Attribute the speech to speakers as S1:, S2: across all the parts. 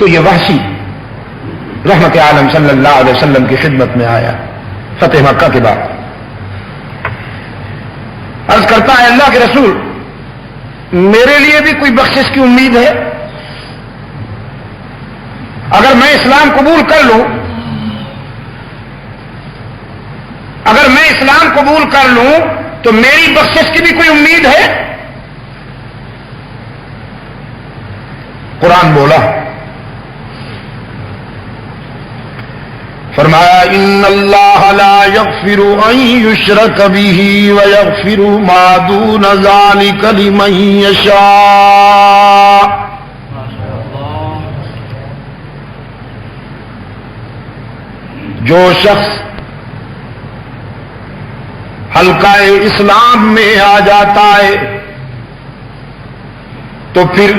S1: تو یہ وحشی رحمت عالم صلی اللہ علیہ وسلم کی خدمت میں آیا فتح مکہ کے بعد. عرض کرتا ہے اللہ کے رسول میرے لیے بھی کوئی بخشش کی امید ہے؟ اگر میں اسلام قبول کر لوں، اگر میں اسلام قبول کر لوں تو میری بخشش کی بھی کوئی امید ہے؟ قرآن بولا، فرمایا ان اللہ لا یغفر ان یشرک بہ ویغفر ما دون ذلک لمن یشاء. جو شخص حلقہ اسلام میں آ جاتا ہے تو پھر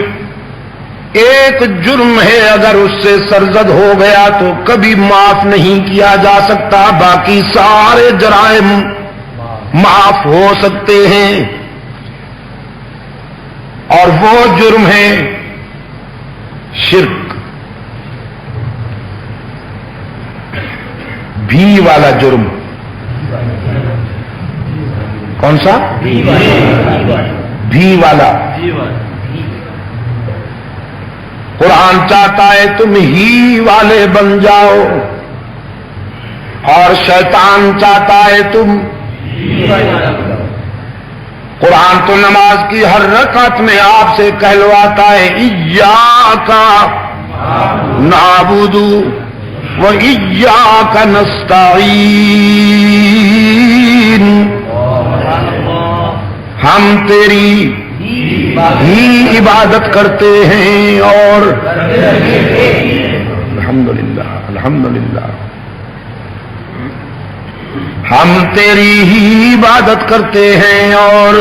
S1: ایک جرم ہے اگر اس سے سرزد ہو گیا تو کبھی معاف نہیں کیا جا سکتا، باقی سارے جرائم معاف ہو سکتے ہیں. اور وہ جرم ہے شرک، بھی والا جرم. کون سا؟ بھی والا. قرآن چاہتا ہے تم ہی والے بن جاؤ اور شیطان چاہتا ہے تم. قرآن تو نماز کی ہر رکعت میں آپ سے کہلواتا ہے ایاک نعبد و ایاک نستعین. ہم تیری ہی عبادت کرتے ہیں اور الحمدللہ الحمدللہ ہم تیری ہی عبادت کرتے ہیں اور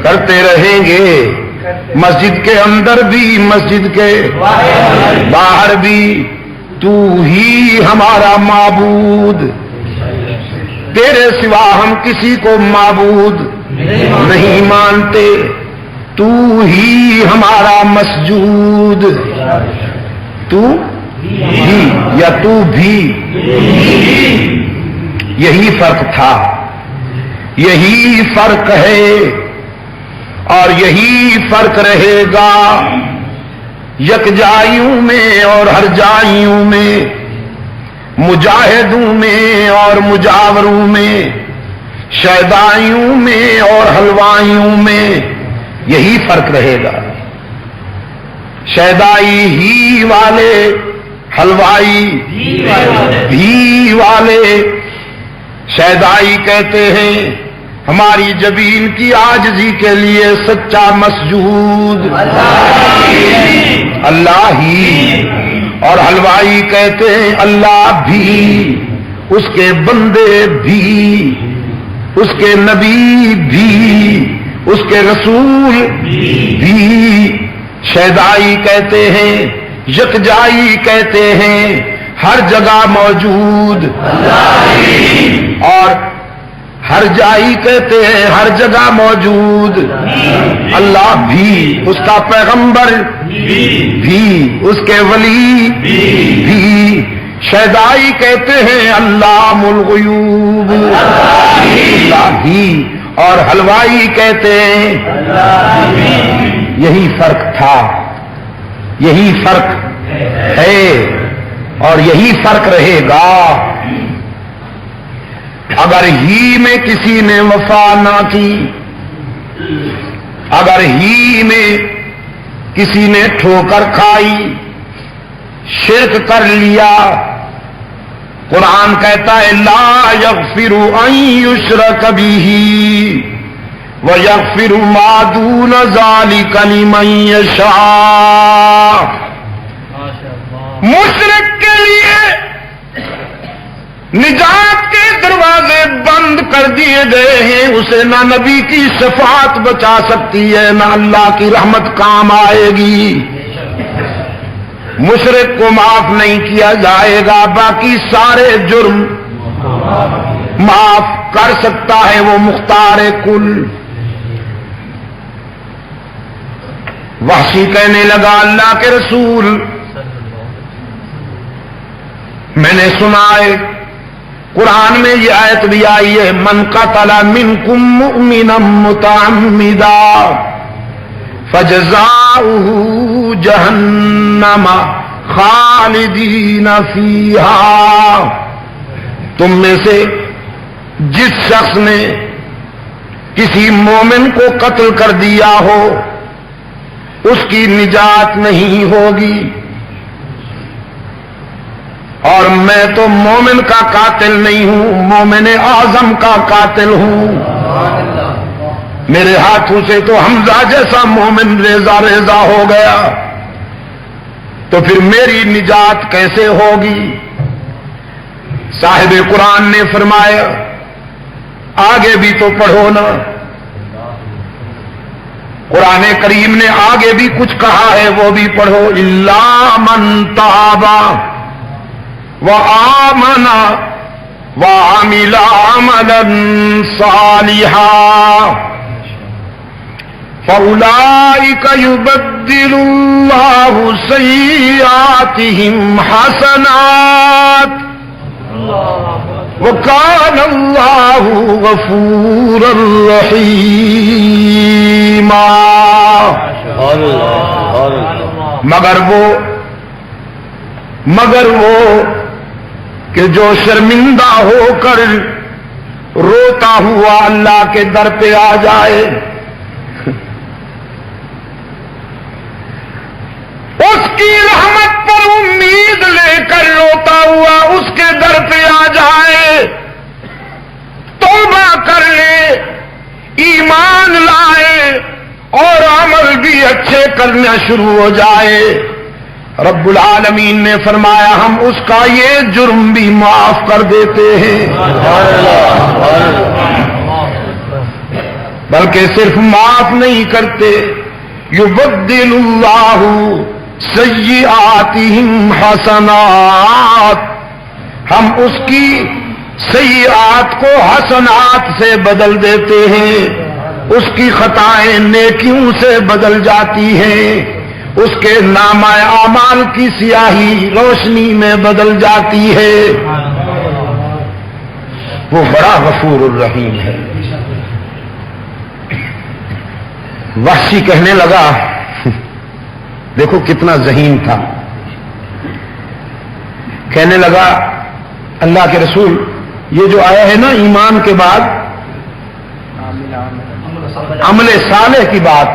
S1: کرتے رہیں گے. مسجد کے اندر بھی مسجد کے باہر بھی تو ہی ہمارا معبود، تیرے سوا ہم کسی کو معبود نہیں مانتے، تو ہی ہمارا مسجود. تو ہی یا تو بھی، یہی فرق تھا، یہی فرق ہے اور یہی فرق رہے گا یکجائیوں میں اور ہر جائیوں میں، مجاہدوں میں اور مجاوروں میں، شیدائیوں میں اور حلوائیوں میں، یہی فرق رہے گا. شیدائی ہی والے، حلوائی بھی والے. شیدائی کہتے ہیں ہماری جبین کی عاجزی کے لیے سچا مسجود اللہ ہی، اور حلوائی کہتے ہیں اللہ بھی، اس کے بندے بھی، اس کے نبی بھی، اس کے رسول بھی. شیدائی کہتے ہیں، یکجائی کہتے ہیں ہر جگہ موجود، اور ہر جائی کہتے ہیں ہر جگہ موجود اللہ بھی، اس کا پیغمبر بھی، اس کے ولی بھی. شیدائی کہتے ہیں علام الغیوب اللہ بھی، اور حلوائی کہتے ہیں. یہی فرق تھا، یہی فرق ہے اور یہی فرق رہے گا. اگر ہی میں کسی نے وفا نہ کی، اگر ہی میں کسی نے ٹھوکر کھائی، شرک کر لیا، قرآن کہتا ہے لا یغفر ان یشرک بہ ویغفر ما دون ذلک لمن یشاء. مشرک کے لیے نجات کے دروازے بند کر دیے گئے ہیں، اسے نہ نبی کی شفاعت بچا سکتی ہے نہ اللہ کی رحمت کام آئے گی. مشرک کو معاف نہیں کیا جائے گا، باقی سارے جرم معاف کر سکتا ہے وہ مختار کل. وحشی کہنے لگا اللہ کے رسول میں نے سنا ہے قرآن میں یہ آیت بھی آئی ہے من قتل منکم مؤمنا متعمدا فجزاؤہ جہنم خالدین فیہا، تم میں سے جس شخص نے کسی مومن کو قتل کر دیا ہو اس کی نجات نہیں ہوگی، اور میں تو مومن کا قاتل نہیں ہوں، مومن اعظم کا قاتل ہوں، میرے ہاتھوں سے تو حمزہ جیسا مومن ریزہ ریزہ ہو گیا، تو پھر میری نجات کیسے ہوگی؟ صاحب قرآن نے فرمایا آگے بھی تو پڑھو نا، قرآن کریم نے آگے بھی کچھ کہا ہے وہ بھی پڑھو، الا من تاب وآمن وعمل عملا صالحا فأولئك يبدل الله سيئاتهم حسنات وكان الله غفورا رحيما۔ مگر وہ کہ جو شرمندہ ہو کر روتا ہوا اللہ کے در پہ آ جائے، اس کی رحمت پر امید لے کر روتا ہوا اس کے در پہ آ جائے، توبہ کر لے، ایمان لائے اور عمل بھی اچھے کرنا شروع ہو جائے، رب العالمین نے فرمایا ہم اس کا یہ جرم بھی معاف کر دیتے ہیں، بلکہ صرف معاف نہیں کرتے، یبدل اللہ سیئاتہم حسنات، ہم اس کی سیئات کو حسنات سے بدل دیتے ہیں، اس کی خطائیں نیکیوں سے بدل جاتی ہیں، اس کے نامہ اعمال کی سیاہی روشنی میں بدل جاتی ہے، وہ بڑا غفور الرحیم ہے۔ وحشی کہنے لگا، دیکھو کتنا ذہین تھا، کہنے لگا اللہ کے رسول یہ جو آیا ہے نا ایمان کے بعد عمل صالح کی بات،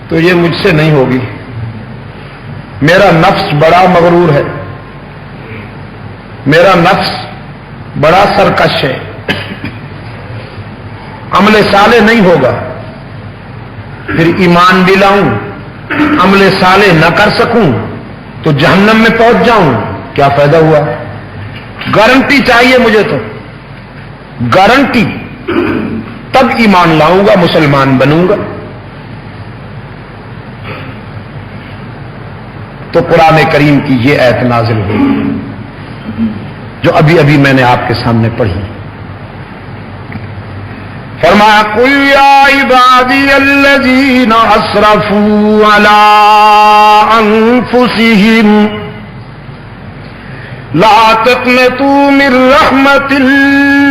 S1: تو یہ مجھ سے نہیں ہوگی، میرا نفس بڑا مغرور ہے، میرا نفس بڑا سرکش ہے، عمل صالح نہیں ہوگا، پھر ایمان بھی لاؤں عمل صالح نہ کر سکوں تو جہنم میں پہنچ جاؤں، کیا فائدہ ہوا؟ گارنٹی چاہیے مجھے، تو گارنٹی، تب ایمان لاؤں گا، مسلمان بنوں گا۔ تو قرآن کریم کی یہ آیت نازل ہوئی جو ابھی ابھی میں نے آپ کے سامنے پڑھی، فرمایا قل یا عبادی الذین اسرفوا علی انفسہم لا تقنطوا من رحمت اللہ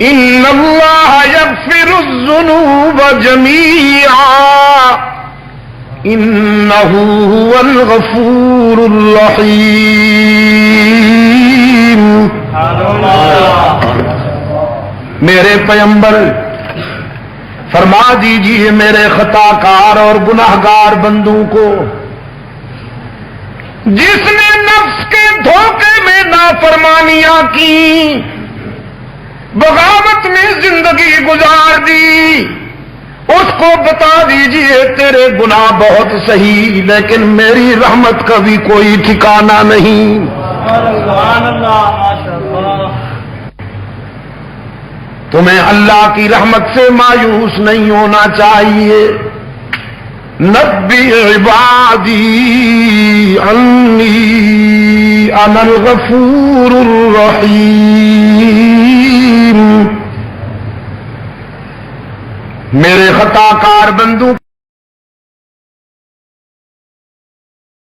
S1: ان اللہ یغفر الذنوب جمیعا انہ هو الغفور الرحیم۔ میرے پیغمبر فرما دیجیے میرے خطا کار اور گناہ گار بندوں کو، جس نے نفس کے دھوکے میں نافرمانیاں کی، بغاوت میں زندگی گزار دی، اس کو بتا دیجئے تیرے گناہ بہت صحیح لیکن میری رحمت کا بھی کوئی ٹھکانہ نہیں۔ تمہیں اللہ کی رحمت سے مایوس نہیں ہونا چاہیے۔ نبی عبادی انی انا الغفور الرحیم، میرے خطا کار بندوں